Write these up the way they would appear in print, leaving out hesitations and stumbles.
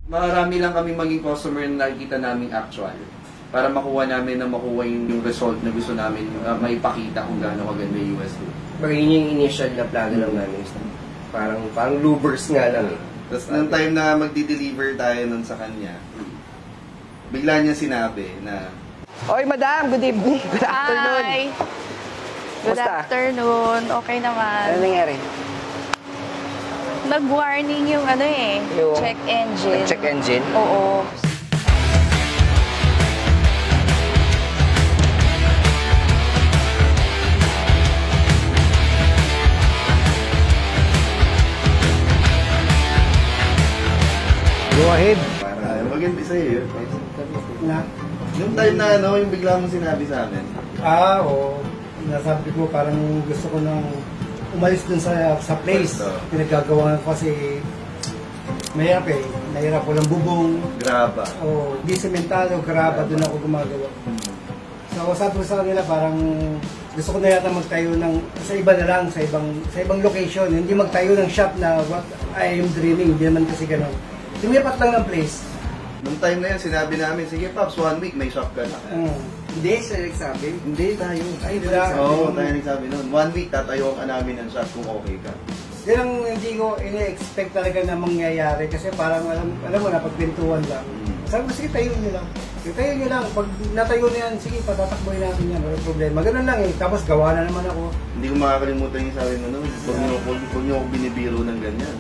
Marami lang kami maging customer na nakikita naming actual para makuha namin na makuha yung result na gusto namin maipakita kung gaano kaganda yung US2. Pero yun yung initial na plano lang namin. Parang lubers nga lang eh. Tapos nung time na magdi-deliver tayo nun sa kanya, bigla niya sinabi na, Oy, madam! Good evening! Good afternoon! Hi! Good afternoon. Okay naman. Ano nangyari? Nag-warning yung ano eh, Yung check engine. Check engine? Oo. Go ahead. maganda sa'yo yun. Yung time na ano, yung bigla mong sinabi sa amin. Oo. Nasabi ko parang gusto ko nang umalis dun sa place. Pinagagawa ko kasi mahirap eh. Nahirap ko lang bubong. Graba. Di sementado, graba. Dun ako gumagawa. So sabi ko sa kanila parang gusto ko na yata magtayo ng sa iba na lang, sa ibang location. Hindi magtayo ng shop na what I am dreaming. Hindi naman kasi ganun. Lumipat lang ng place. Nung time na yun, sinabi namin, sige Pops, 1 week may shop ka na. Hindi, siya nagsabi. Hindi tayo. Ay, wala. Oo, tayo nagsabi noon. 1 week tatayo ka namin ng shop kung okay ka. Yan ang hindi ko ini-expect talaga na mangyayari kasi parang alam mo na, pagpintuan lang. Sabi ko, sige, tayo nyo lang. Tayo nyo lang. Pag natayo na yan, sige, patatakboy natin yan. Walang problema. Ganun lang eh. Tapos gawa na naman ako. Hindi ko makakalimutan yung sabi mo noon. Huwag nyo ako binibiro ng ganyan.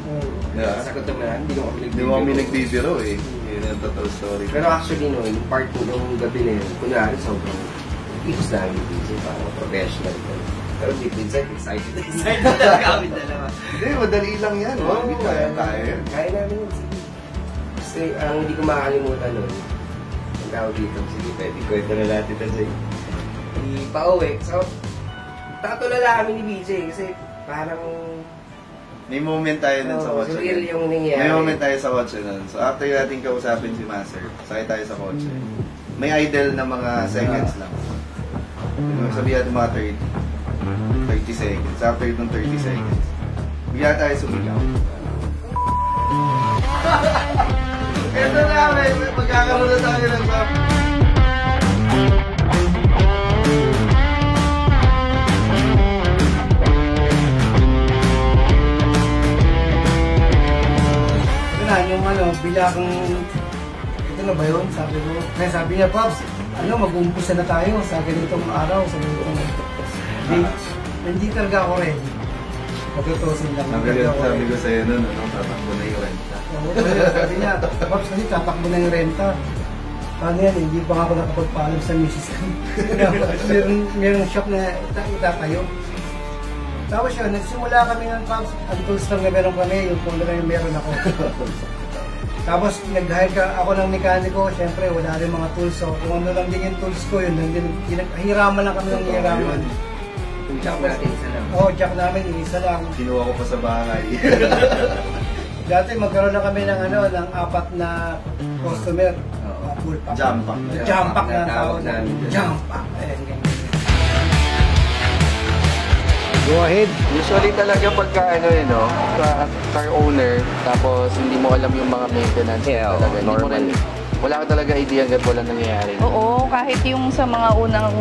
Sagot naman, hindi mo kami nagbibiro eh. Yun ang total story. Pero actually no, yung part ko nung gabi na yun, kunwari sobrang ikus na yung busy, parang professional ko. Pero deep inside, excited talaga kami dalawa. Hindi, madali lang yan. Kaya namin yun. Kasi ang hindi ko makakalimutan nun, ang tao dito, sige, pwede kwento na natin ito sa'yo. Pauwi. So, tatulala kami ni BJ kasi parang may moment tayo nun sa kotse. Surreal yung nangyari. May moment tayo sa kotse nun. So after natin kausapin si Master, sakay tayo sa kotse. May idle na mga seconds lang. Sabihin natin mga 30 seconds. After itong 30 seconds, bigla tayo sumigaw. Ito na, magkakaroon na tayo ng yung bilang ito na ba yun? Sabi ko, kaya sabi niya, Pops, mag-uumpisa na tayo sa ganitong araw, sa ganitong hindi talaga ako ready. Pagtutusin lang. Sabi ko sa'yo nun, tatakbo na yung renta. Sabi niya, Pops, kasi tatakbo na yung renta. Paano yan, hindi pa ako nakapagpaalam sa misis ko. Mayroong shop na itatayo. Tapos yun, nagsimula kami ng Pops, ang tools lang na meron kami, yung kung lang yung meron ako. Tapos nag-hire ako ng mekaniko, syempre wala rin mga tools. So kung ano lang din yung tools ko, yun lang din, hiraman lang kami ng hiraman. Yung jack natin, isa lang. Jack namin, isa lang. Kinuha ko pa sa bahay. Dati magkaroon na kami ng ng 4 na customer. Jump pack. Jump pack na tawag namin. Jump pack. Go ahead. Usually talaga pagka car owner, tapos hindi mo alam yung mga maintenance. Yeah, talaga. normal. Wala ka talaga idea hanggat wala nangyayari. Oo, kahit yung sa mga unang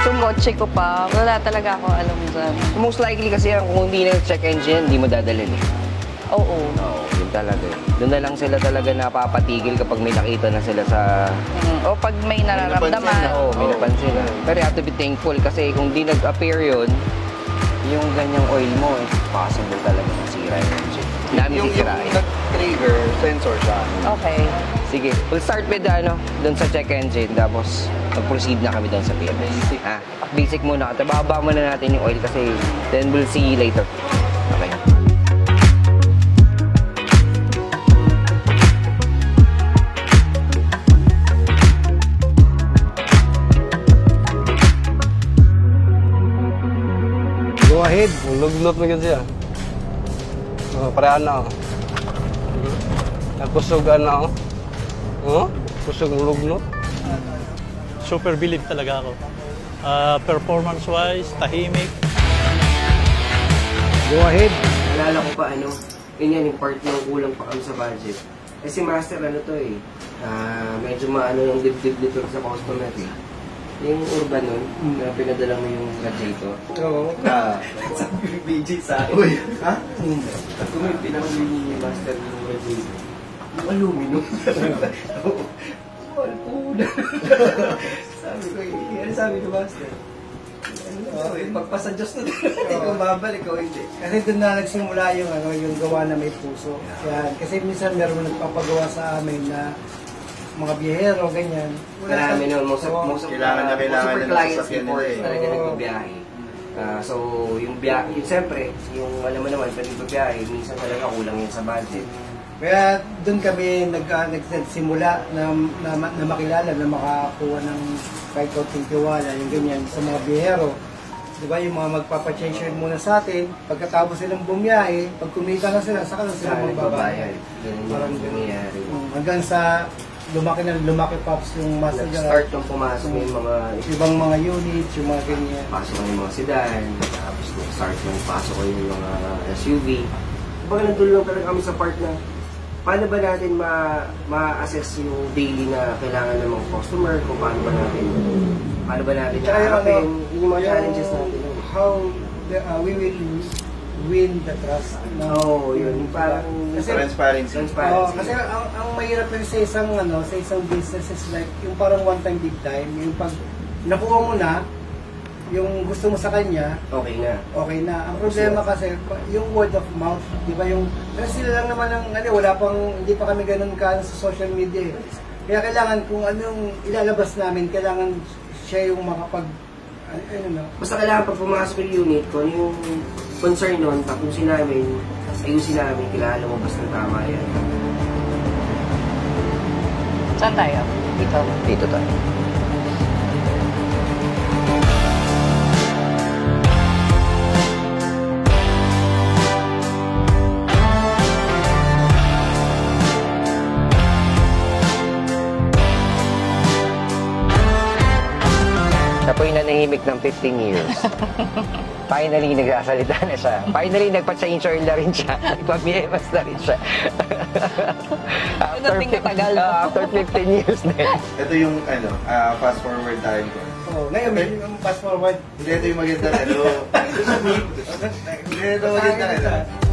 sumotse ko pa, wala talaga ako alam dyan. Most likely kasi kung hindi na check engine, hindi mo dadalhin eh. Oo. Yun talaga. Doon na lang sila talaga napapatigil kapag may nakita na sila sa... O pag may nararamdaman. May napansin. Pero you have to be thankful kasi kung di nag-appear yun, yung ganyang oil mo, possible talaga masira yung engine. Yung nag-trigger, sensor siya. Okay. Sige, we'll start with doon sa check engine, tapos mag-proceed na kami doon sa PMS. Basic muna. Tababa muna natin yung oil kasi then we'll see later. Okay. Go ahead. Luglot mo yun siya. Parehas na. Nagkusugan na. Kusog ng luglot. Super believe talaga ako. Performance-wise, tahimik. Go ahead. Nalala ko pa yun yan yung part ng kulang pa kami sa budget. Eh si Master ano to eh, medyo maano yung dibdib dito sa customer eh. Yung urban nun, na pinadala mo yung radiator. Oo. Sabi yung BJ sa akin. Uy, ha? At kung may pinamili ni Master yung radiator, yung aluminum. Alpuna. Sabi ko, ano sabi ko Master? Pagpasadyos na kung babalik o hindi. Kasi doon na nagsimula yung, yung gawa na may puso. Yan. Kasi minsan meron nagpapagawa sa amin na mga biyahero, ganyan. Marami nun, most of Kailangan super nila clients sasakyan before nila eh. talaga nagbabiyahe. So, yung biyahe, yun siyempre, yung alam mo naman, pag nagbabiyahe, minsan talaga kulang yun sa budget. Kaya doon kami nagsimula na makilala, na makakuha ng kahit kaunting tiwala, yung ganyan, sa mga biyahero. Diba, yung mga magpapachange muna sa atin, pagkatapos silang bumiyahe, pag kumita na sila, saka na sila magbabayad. Parang nangyayari. Hanggang sa lumaki pops yung master Start nung pumasok yung mga ibang mga units, yung mga ganyan. pasok yung mga sedan, tapos start yung pasok yung mga SUV. Kumbaga nandun lang talaga kami sa part na paano ba natin ma-assess yung daily na kailangan ng mga customer, kung paano ba natin harapin yung mga challenges natin. How we will win the trust. Oo, yun. Parang Kasi- Transparency. Kasi ang mahirap rin sa isang business is like yung parang one time big time, yung pag nakuha mo na yung gusto mo sa kanya, okay na. okay na. Ang problema kasi yung word of mouth, di ba yung kasi sila lang naman ang hindi pa kami ganun ka sa social media. Kaya kailangan kung anong ilalabas namin, kailangan siya yung makapag Basta kailangan pag pumasok yung unit, kung ano yung concern nun, tapusin namin, ayusin namin, kailangan lumabas ng tama yan. Saan tayo? Dito. Dito tayo. Siya po yung nanahimik ng 15 years. Finally, nagsasalita na siya. Finally, nagpa-change oil na rin siya. Nagpa-BMS na rin siya. Dating katagal. After 15 years din. Ito yung fast forward tayo ko. ngayon may fast forward. Hindi, ito yung magandang Hindi, ito magandang